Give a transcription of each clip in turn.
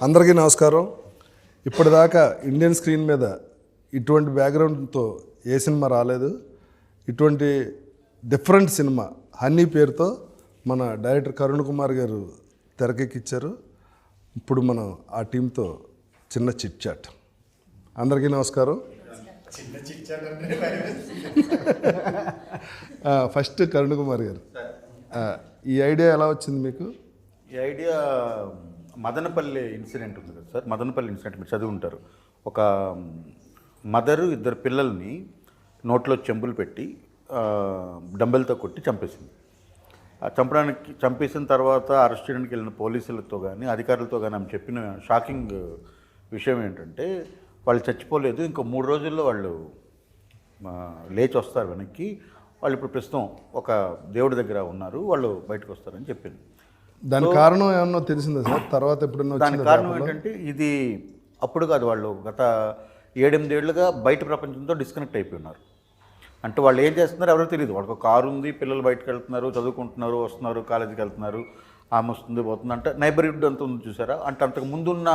అందరికీ నమస్కారం. ఇప్పటిదాకా ఇండియన్ స్క్రీన్ మీద ఇటువంటి బ్యాక్గ్రౌండ్తో ఏ సినిమా రాలేదు. ఇటువంటి డిఫరెంట్ సినిమా హనీ పేరుతో మన డైరెక్టర్ కరుణ్ కుమార్ గారు తెరకెక్కించారు. ఇప్పుడు మనం ఆ టీంతో చిన్న చిట్ చాట్. అందరికీ నమస్కారం. ఫస్ట్ కరుణ్ కుమార్ గారు, ఈ ఐడియా ఎలా వచ్చింది మీకు? ఈ ఐడియా మదనపల్లి ఇన్సిడెంట్ ఉంది కదా సార్. మదనపల్లి ఇన్సిడెంట్ మీరు చదివి ఉంటారు. ఒక మదరు ఇద్దరు పిల్లల్ని నోట్లో చెంబులు పెట్టి డంబెల్తో కొట్టి చంపేసింది. చంపేసిన తర్వాత అరెస్ట్ చేయడానికి వెళ్ళిన పోలీసులతో కానీ అధికారులతో కానీ ఆమె చెప్పిన షాకింగ్ విషయం ఏంటంటే వాళ్ళు చచ్చిపోలేదు, ఇంకో 3 రోజుల్లో వాళ్ళు లేచి వస్తారు వెనక్కి, వాళ్ళు ఇప్పుడు ప్రస్తుతం ఒక దేవుడి దగ్గర ఉన్నారు, వాళ్ళు బయటకు వస్తారని చెప్పింది. దాని కారణం ఏమన్నా తెలిసిందా సార్? తర్వాత ఎప్పుడన్నా దానికి కారణం ఏంటంటే ఇది అప్పుడు కాదు, వాళ్ళు గత 7-8 ఏళ్ళుగా బయట ప్రపంచంతో డిస్కనెక్ట్ అయిపోయి ఉన్నారు. అంటే వాళ్ళు ఏం చేస్తున్నారు ఎవరో తెలియదు. వాళ్ళకి ఒక కారు ఉంది, పిల్లలు బయటకు వెళ్తున్నారు, చదువుకుంటున్నారు, వస్తున్నారు, కాలేజీకి వెళ్తున్నారు, ఆమె వస్తుంది పోతుంది. అంటే నైబర్హుడ్ అంత ఉంది చూసారా. అంటే అంతకు ముందున్న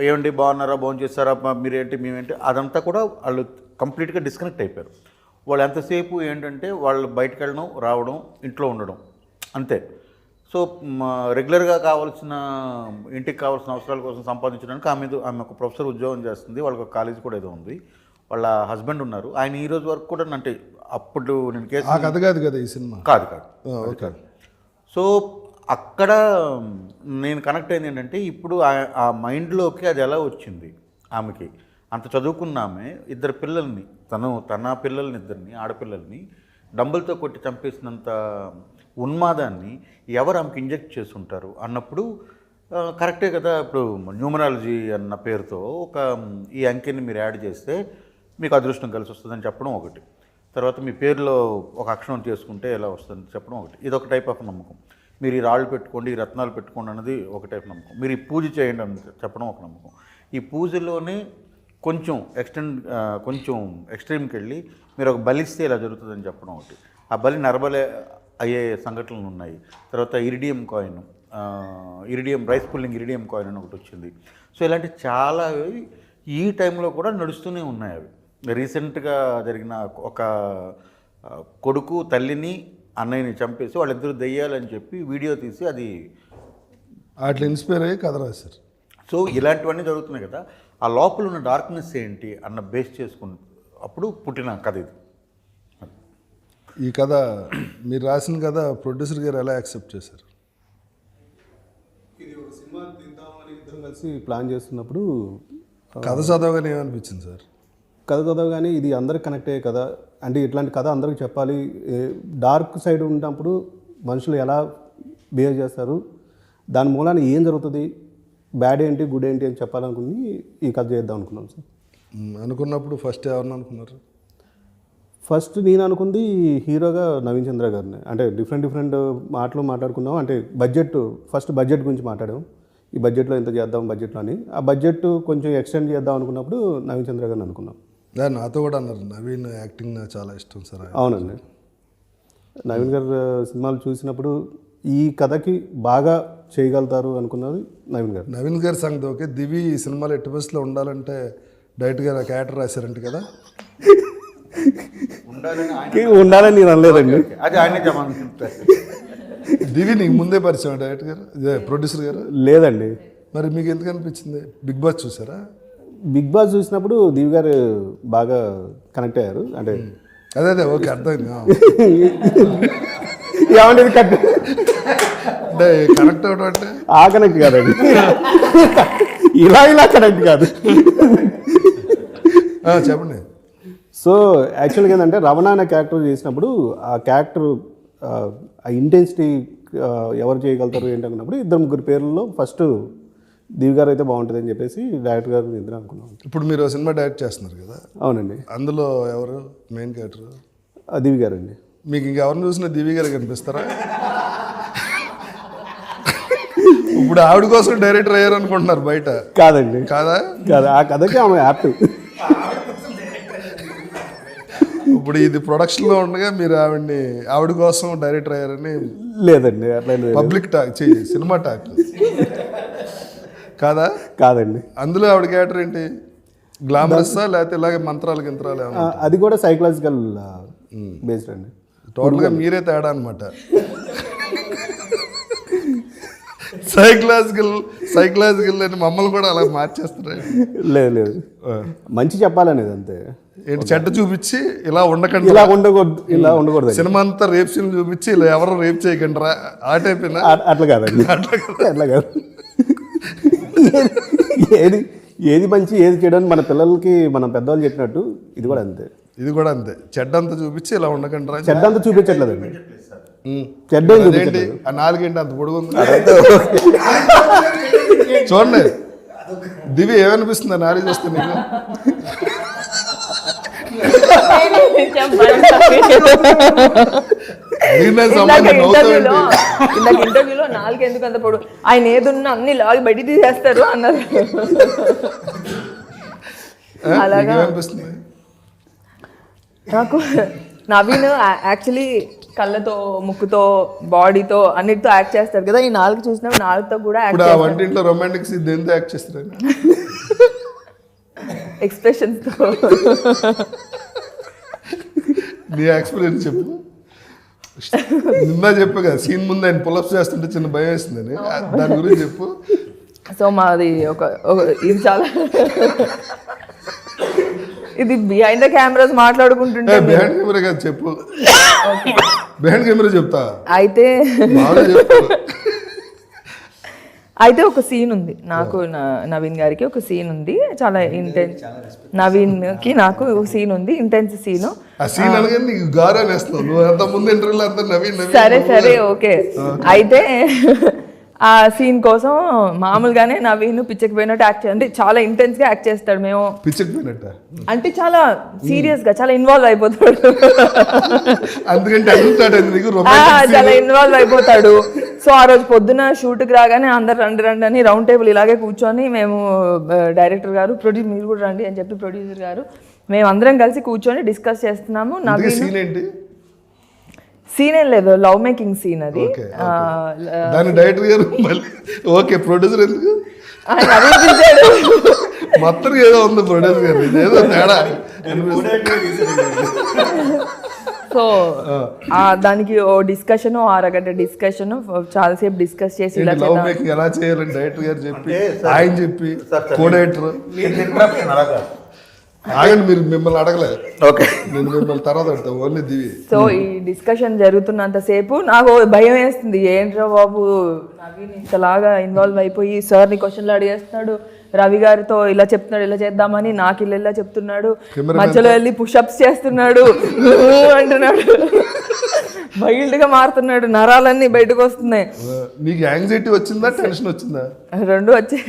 ఏమండి బాగున్నారా, భోజనం చేస్తారా, మీరేంటి మేమేంటి, అదంతా కూడా వాళ్ళు కంప్లీట్గా డిస్కనెక్ట్ అయిపోయారు. వాళ్ళు ఎంతసేపు ఏంటంటే వాళ్ళు బయటకు వెళ్ళడం, రావడం, ఇంట్లో ఉండడం అంతే. సో రెగ్యులర్గా కావాల్సిన ఇంటికి కావాల్సిన అవసరాల కోసం సంపాదించడానికి ఆమె ఒక ప్రొఫెసర్ ఉద్యోగం చేస్తుంది, వాళ్ళకి ఒక కాలేజ్ కూడా ఏదో ఉంది, వాళ్ళ హస్బెండ్ ఉన్నారు. ఆయన ఈ రోజు వరకు కూడా అంటే అప్పుడు నేను కేసు కథ కాదు కదా ఈ సినిమా? కాదు. సో అక్కడ నేను కనెక్ట్ అయింది ఏంటంటే ఇప్పుడు ఆ మైండ్లోకి అది ఎలా వచ్చింది ఆమెకి. అంత చదువుకున్న ఆమె ఇద్దరు పిల్లల్ని, తన పిల్లల్ని, ఇద్దరిని ఆడపిల్లల్ని డంబులతో కొట్టి చంపేసినంత ఉన్మాదాన్ని ఎవరు ఆమెకి ఇంజెక్ట్ చేసుంటారు అన్నప్పుడు కరెక్టే కదా. ఇప్పుడు న్యూమరాలజీ అన్న పేరుతో ఈ అంకెని మీరు యాడ్ చేస్తే మీకు అదృష్టం కలిసి వస్తుందని చెప్పడం ఒకటి, తర్వాత మీ పేరులో ఒక అక్షరం చేసుకుంటే ఎలా వస్తుందని చెప్పడం ఒకటి, ఇది ఒక టైప్ ఆఫ్ నమ్మకం. మీరు ఈ రాళ్ళు పెట్టుకోండి, ఈ రత్నాలు పెట్టుకోండి అన్నది ఒక టైప్ నమ్మకం. మీరు ఈ పూజ చేయండి అని చెప్పడం ఒక నమ్మకం. ఈ పూజలోనే కొంచెం ఎక్స్ట్రీమ్కి వెళ్ళి మీరు ఒక బలిస్తే ఇలా జరుగుతుందని చెప్పడం ఒకటి, ఆ బలి నరబలి అయ్యే సంఘటనలు ఉన్నాయి. తర్వాత iridium coin, rice pulling iridium coin అని ఒకటి వచ్చింది. సో ఇలాంటి చాలా ఈ టైంలో కూడా నడుస్తూనే ఉన్నాయి. అవి రీసెంట్గా జరిగిన ఒక కొడుకు తల్లిని అన్నయ్యని చంపేసి వాళ్ళిద్దరూ దెయ్యాలని చెప్పి వీడియో తీసి అది అట్లా ఇన్స్పైర్ అయ్యి కథ రాశారు. సో ఇలాంటివన్నీ జరుగుతున్నాయి కదా. ఆ లోపల ఉన్న డార్క్నెస్ ఏంటి అన్న బేస్ చేసుకుని అప్పుడు పుట్టిన కథ ఇది. ఈ కథ మీరు రాసిన కథ ప్రొడ్యూసర్ గారు ఎలా యాక్సెప్ట్ చేశారు? ఇది ఒక సినిమా తీద్దామని ఇద్దరం కలిసి ప్లాన్ చేస్తున్నప్పుడు కథ చదవగానే ఏమనిపించింది సార్? కథ చదవగానే ఇది అందరికి కనెక్ట్ అయ్యే కథ, అంటే ఇట్లాంటి కథ అందరికి చెప్పాలి. డార్క్ సైడ్ ఉన్నప్పుడు మనుషులు ఎలా బిహేవ్ చేస్తారు, దాని మూలాన ఏం జరుగుతుంది, బ్యాడ్ ఏంటి గుడ్ ఏంటి అని చెప్పాలనుకుని ఈ కథ చేద్దాం అనుకున్నాం సార్. అనుకున్నప్పుడు ఫస్ట్ ఎవరిని అనుకున్నారు? ఫస్ట్ నేను అనుకుంది హీరోగా నవీన్ చంద్ర గారిని. అంటే డిఫరెంట్ మాటలు మాట్లాడుకున్నాం. అంటే ఫస్ట్ బడ్జెట్ గురించి మాట్లాడాం, ఈ బడ్జెట్లో ఎంత చేద్దాం బడ్జెట్లో అని. ఆ బడ్జెట్ కొంచెం ఎక్స్టెండ్ చేద్దాం అనుకున్నప్పుడు నవీన్ చంద్ర గారిని అనుకున్నాం. నాతో కూడా అన్నారు నవీన్ యాక్టింగ్ నాకు చాలా ఇష్టం సార్. అవునండి, నవీన్ గారు సినిమాలు చూసినప్పుడు ఈ కథకి బాగా చేయగలుగుతారు అనుకున్నారు నవీన్ గారు సంగతి ఓకే. దివి ఈ సినిమాలో ఎట్టి బస్సులో ఉండాలంటే డైరెక్ట్ గారు క్యారెక్టర్ రాశారంట కదా? ఉండాలని నేను అనలేదండి, అది ఆయన దివి నీకు ముందే పరిచయం డైరెక్టర్ గారు, ప్రొడ్యూసర్ గారు? లేదండి. మరి మీకు ఎందుకు అనిపించింది? బిగ్ బాస్ చూసారా? బిగ్ బాస్ చూసినప్పుడు దివి గారు బాగా కనెక్ట్ అయ్యారు. అంటే అదే ఓకే అర్థమైంది. ఏమంటే అంటే కనెక్ట్ అవడం అంటే ఆ కనెక్ట్ కాదండి, ఇలా కనెక్ట్ కాదు. చెప్పండి. సో యాక్చువల్గా ఏంటంటే రమణ అనే క్యారెక్టర్ చేసినప్పుడు ఆ క్యారెక్టర్ ఆ ఇంటెన్సిటీ ఎవరు చేయగలుగుతారు ఏంటనుకున్నప్పుడు 2-3 పేర్లలో ఫస్ట్ దివి గారు అయితే బాగుంటుంది అని చెప్పేసి డైరెక్టర్ గారు ఇద్దరు అనుకున్నాం. ఇప్పుడు మీరు సినిమా డైరెక్ట్ చేస్తున్నారు కదా? అవునండి. అందులో ఎవరు మెయిన్ క్యారెక్టర్? దివి గారు అండి. మీకు ఇంకెవరిని చూసినా దివి గారు కనిపిస్తారా? ఇప్పుడు ఆవిడ కోసం డైరెక్టర్ అయ్యారు అనుకుంటున్నారు బయట? కాదండి. కాదా? కాదు, ఆ కథకి ఆమె యాప్ట్. ఇప్పుడు ఇది ప్రొడక్షన్లో ఉండగా మీరు ఆవిడ కోసం డైరెక్టర్ అయ్యారని? లేదండి, అట్లా పబ్లిక్ టాక్, సినిమా టాక్. కాదా? కాదండి. అందులో ఆవిడ క్యారెక్టర్ ఏంటి? గ్లామరస్సా లేకపోతే ఇలాగే మంత్రాలు గింత్రాలు ఏమన్నా? అది కూడా సైకలాజికల్ బేస్డ్ అండి. టోటల్గా మీరే తేడా అనమాట. సైకలాజికల్ అని మమ్మల్ని కూడా అలా మార్చేస్తారు. లేదు మంచి చెప్పాలనేది అంతే. ఏంటి చెడ్డ చూపించి ఇలా ఉండకండి, ఇలా ఉండకూడదు. సినిమా అంతా రేప్ సీన్ చూపించి ఇలా ఎవరు రేప్ చేయకండి రా ఆ టైపేనా? అట్లా కాదండి, అట్లా కాదు. ఏది మంచి ఏది చెడని మన పిల్లలకి మనం పెద్దవాళ్ళు చెప్పినట్టు ఇది కూడా అంతే. ఇది కూడా అంతే, చెడ్డంతా చూపించి ఇలా ఉండకండి రా. చెడ్డంతా చూపించట్లేదండి. చెడ్డ ఏంటి ఆ నాలుగేంటి అంత పొడుగుంది? చూడండి దివి ఏమనిపిస్తుంది నాలుగు చూస్తే నీకు? ఇంటర్వ్యూలో నాలుగు ఎందుకు అంత పొడు, ఆయన ఏదున్నా అన్ని లాగి బయట తీసేస్తారు అన్నారు. అలాగా నాకు నవీన్ యాక్చువల్లీ కళ్ళతో ముక్కుతో బాడీతో అన్నిటితో యాక్ట్ చేస్తారు కదా, ఈ నాలుగు చూసినప్పుడు నాలుగుతో కూడా వంటింట్లో రొమాంటిక్ సీన్ దేంతో యాక్ట్ చేస్తారు? ఎక్స్ప్రెషన్స్ తో. నీ ఎక్స్పీరియన్స్ చెప్పు. నిన్న చెప్పు కదా సీన్ ముందు ఆయన పులప్స్ చేస్తుంటే చిన్న భయం వేస్తుందని, దాని గురించి చెప్పు. సో మాది ఒక ఇది చాలా ఇది బిహైండ్ ద కెమెరాస్ మాట్లాడుకుంటుంటే బిహైండ్ కెమెరా కాదు చెప్పు. బిహైండ్ కెమెరా చెప్తా అయితే ఒక సీన్ ఉంది నాకు నవీన్ గారికి ఒక సీన్ ఉంది, చాలా ఇంటెన్స్. నవీన్ కి నాకు ఒక సీన్ ఉంది, ఇంటెన్స్ సీన్. సరే ఓకే. అయితే ఆ సీన్ కోసం మామూలుగానే నవీన్ పిచ్చకపోయినట్టు యాక్ట్ చేయాలి, అంటే చాలా ఇంటెన్స్ గా యాక్ట్ చేస్తాడు. మేము పిచ్చకపోయినట్ట అంటే చాలా సీరియస్ గా చాలా ఇన్వాల్వ్ అయిపోతాడు, చాలా ఇన్వాల్వ్ అయిపోతాడు. సో ఆ రోజు పొద్దున షూట్కి రాగానే అందరు రండి అని రౌండ్ టేబుల్ ఇలాగే కూర్చొని మేము డైరెక్టర్ గారు మీరు కూడా రండి అని చెప్పి ప్రొడ్యూసర్ గారు మేము అందరం కలిసి కూర్చొని డిస్కస్ చేస్తున్నాము. నవీన్ సీన్ ఏం లేదు, లవ్ మేకింగ్ సీన్ అది. డైరెక్టర్ గారు ఓకే, ప్రొడ్యూసర్ ఎందుకు మొత్తం ఏదో ఉంది ప్రొడ్యూసర్ గారు ఏదో తేడా. సో దానికి ఓ డిస్కషన్, 6 గంట డిస్కషన్, చాలాసేపు డిస్కస్ చేసి ఎలా చేయాలని డైరెక్టర్ గారు చెప్పి ఆయన చెప్పి కో డైరెక్టర్ ఆగండి, మీరు మిమ్మల్ని అడగలేదు. ఓకే, నేను మిమ్మల్ని తర్వాత అడుగుతాను ఓన్లీ దివి. సో ఈ డిస్కషన్ జరుగుతున్నంతసేపు నాకు భయం వేస్తుంది, ఏంట్రా బాబు నవీన్ ఇంతలాగా ఇన్వాల్వ్ అయిపోయి సార్ని క్వశ్చన్లు అడిగేస్తున్నాడు, రవి గారితో ఇలా చెప్తున్నాడు ఇలా చేద్దామని, నాకు ఇలా చెప్తున్నాడు, మధ్యలో వెళ్ళి పుషప్స్ చేస్తున్నాడు అంటున్నాడు, వైల్డ్ గా మారుతున్నాడు, నరాలన్నీ బయటకు వస్తున్నాయి. మీకు యాంగ్జైటీ వచ్చిందా టెన్షన్ వచ్చిందా? రెండు వచ్చాయి.